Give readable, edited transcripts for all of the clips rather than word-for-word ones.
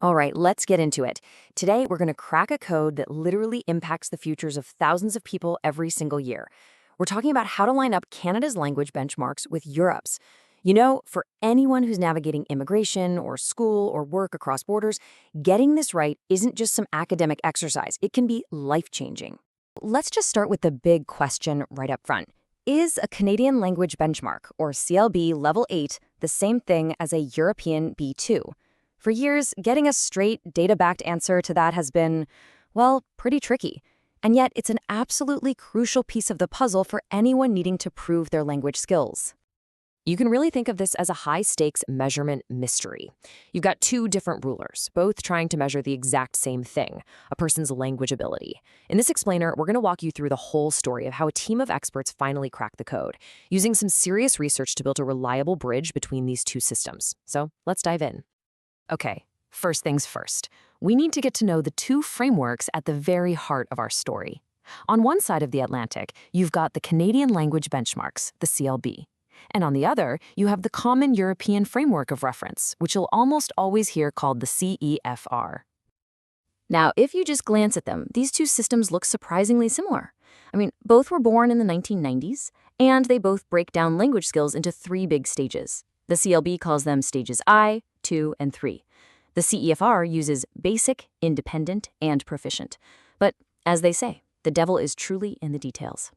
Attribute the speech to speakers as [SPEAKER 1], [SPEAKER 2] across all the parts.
[SPEAKER 1] All right, let's get into it. Today, we're going to crack a code that literally impacts the futures of thousands of people every single year. We're talking about how to line up Canada's language benchmarks with Europe's. You know, for anyone who's navigating immigration or school or work across borders, getting this right isn't just some academic exercise. It can be life-changing. Let's just start with the big question right up front. Is a Canadian language benchmark, or CLB Level 8, the same thing as a European B2? For years, getting a straight, data-backed answer to that has been, well, pretty tricky. And yet, it's an absolutely crucial piece of the puzzle for anyone needing to prove their language skills. You can really think of this as a high-stakes measurement mystery. You've got two different rulers, both trying to measure the exact same thing, a person's language ability. In this explainer, we're going to walk you through the whole story of how a team of experts finally cracked the code, using some serious research to build a reliable bridge between these two systems. So let's dive in. Okay, first things first. We need to get to know the two frameworks at the very heart of our story. On one side of the Atlantic, you've got the Canadian language benchmarks, the CLB. And on the other, you have the Common European Framework of Reference, which you'll almost always hear called the CEFR. Now, if you just glance at them, these two systems look surprisingly similar. Both were born in the 1990s, and they both break down language skills into three big stages. The CLB calls them stages I, 2, and 3. The CEFR uses basic, independent, and proficient. But as they say, the devil is truly in the details.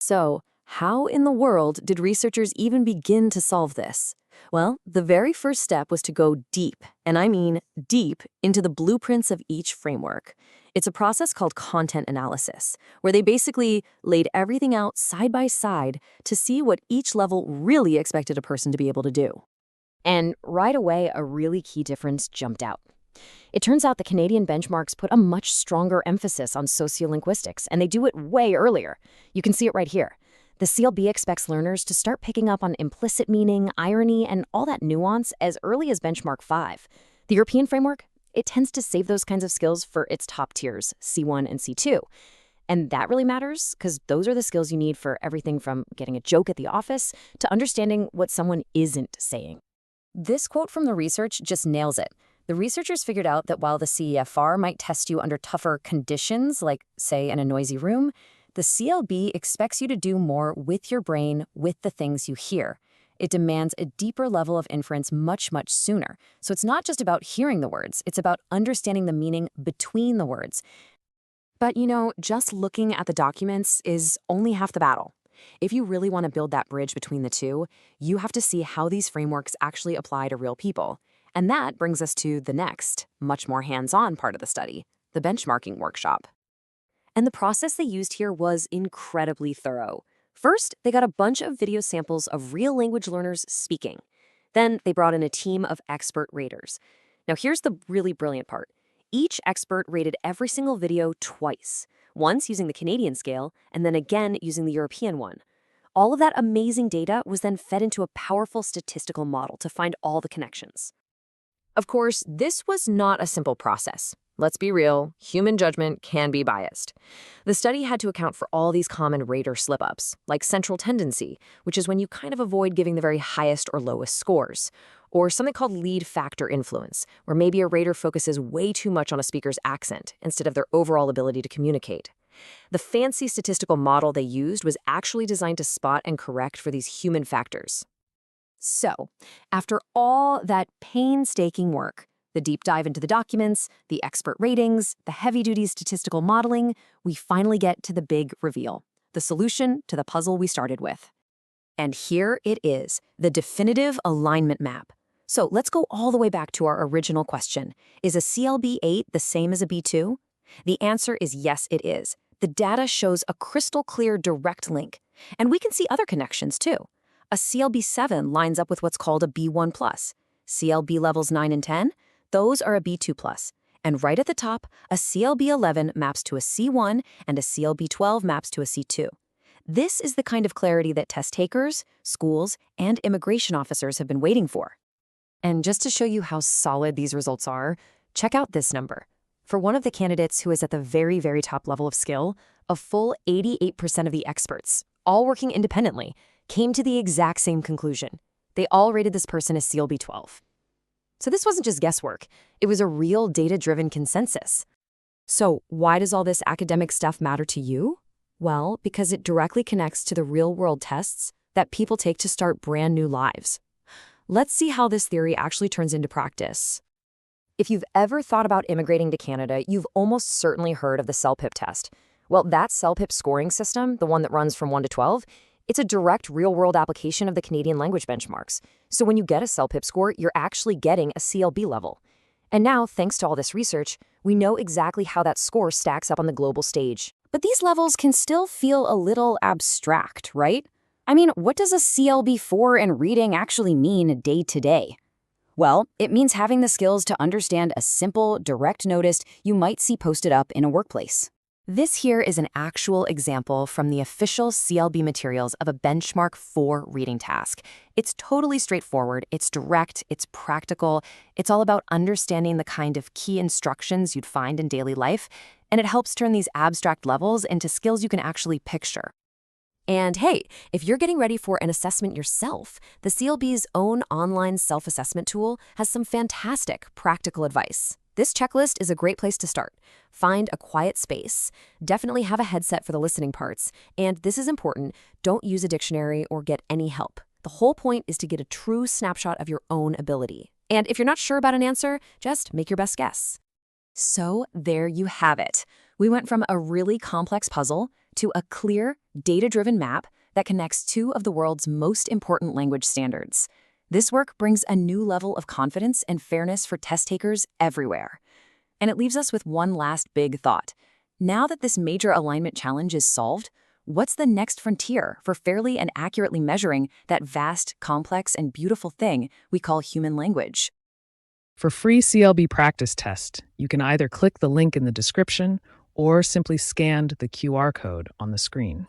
[SPEAKER 1] So, how in the world did researchers even begin to solve this? Well, the very first step was to go deep, and I mean deep, into the blueprints of each framework. It's a process called content analysis, where they basically laid everything out side by side to see what each level really expected a person to be able to do. And right away, a really key difference jumped out. It turns out the Canadian benchmarks put a much stronger emphasis on sociolinguistics, and they do it way earlier. You can see it right here. The CLB expects learners to start picking up on implicit meaning, irony, and all that nuance as early as benchmark 5. The European framework, it tends to save those kinds of skills for its top tiers, C1 and C2. And that really matters because those are the skills you need for everything from getting a joke at the office to understanding what someone isn't saying. This quote from the research just nails it. The researchers figured out that while the CEFR might test you under tougher conditions, like, say, in a noisy room, the CLB expects you to do more with your brain, with the things you hear. It demands a deeper level of inference much, much sooner. So it's not just about hearing the words, it's about understanding the meaning between the words. But just looking at the documents is only half the battle. If you really want to build that bridge between the two, you have to see how these frameworks actually apply to real people. And that brings us to the next, much more hands-on part of the study, the benchmarking workshop. And the process they used here was incredibly thorough. First, they got a bunch of video samples of real language learners speaking. Then they brought in a team of expert raters. Now here's the really brilliant part. Each expert rated every single video twice, once using the Canadian scale and then again using the European one. All of that amazing data was then fed into a powerful statistical model to find all the connections. Of course, this was not a simple process. Let's be real, human judgment can be biased. The study had to account for all these common rater slip-ups, like central tendency, which is when you kind of avoid giving the very highest or lowest scores, or something called lead factor influence, where maybe a rater focuses way too much on a speaker's accent instead of their overall ability to communicate. The fancy statistical model they used was actually designed to spot and correct for these human factors. So, after all that painstaking work, the deep dive into the documents, the expert ratings, the heavy-duty statistical modeling, we finally get to the big reveal, the solution to the puzzle we started with. And here it is, the definitive alignment map. So let's go all the way back to our original question. Is a CLB 8 the same as a B2? The answer is yes, it is. The data shows a crystal clear direct link. And we can see other connections too. A CLB 7 lines up with what's called a B1+. CLB levels 9 and 10, those are a B2+. And right at the top, a CLB 11 maps to a C1 and a CLB 12 maps to a C2. This is the kind of clarity that test takers, schools, and immigration officers have been waiting for. And just to show you how solid these results are, check out this number. For one of the candidates who is at the very, very top level of skill, a full 88% of the experts, all working independently, came to the exact same conclusion. They all rated this person as CLB 12. So this wasn't just guesswork. It was a real data-driven consensus. So why does all this academic stuff matter to you? Well, because it directly connects to the real-world tests that people take to start brand new lives. Let's see how this theory actually turns into practice. If you've ever thought about immigrating to Canada, you've almost certainly heard of the CELPIP test. Well, that CELPIP scoring system, the one that runs from 1 to 12, it's a direct real-world application of the Canadian language benchmarks. So when you get a CELPIP score, you're actually getting a CLB level. And now, thanks to all this research, we know exactly how that score stacks up on the global stage. But these levels can still feel a little abstract, right? I mean, what does a CLB4 in reading actually mean day to day? Well, it means having the skills to understand a simple, direct notice you might see posted up in a workplace. This here is an actual example from the official CLB materials of a benchmark 4 reading task. It's totally straightforward, it's direct, it's practical, it's all about understanding the kind of key instructions you'd find in daily life, and it helps turn these abstract levels into skills you can actually picture. And hey, if you're getting ready for an assessment yourself, the CLB's own online self-assessment tool has some fantastic practical advice. This checklist is a great place to start. Find a quiet space. Definitely have a headset for the listening parts. And this is important, don't use a dictionary or get any help. The whole point is to get a true snapshot of your own ability. And if you're not sure about an answer, just make your best guess. So there you have it. We went from a really complex puzzle to a clear, data-driven map that connects 2 of the world's most important language standards. This work brings a new level of confidence and fairness for test takers everywhere. And it leaves us with one last big thought. Now that this major alignment challenge is solved, what's the next frontier for fairly and accurately measuring that vast, complex, and beautiful thing we call human language?
[SPEAKER 2] For free CLB practice test, you can either click the link in the description or simply scan the QR code on the screen.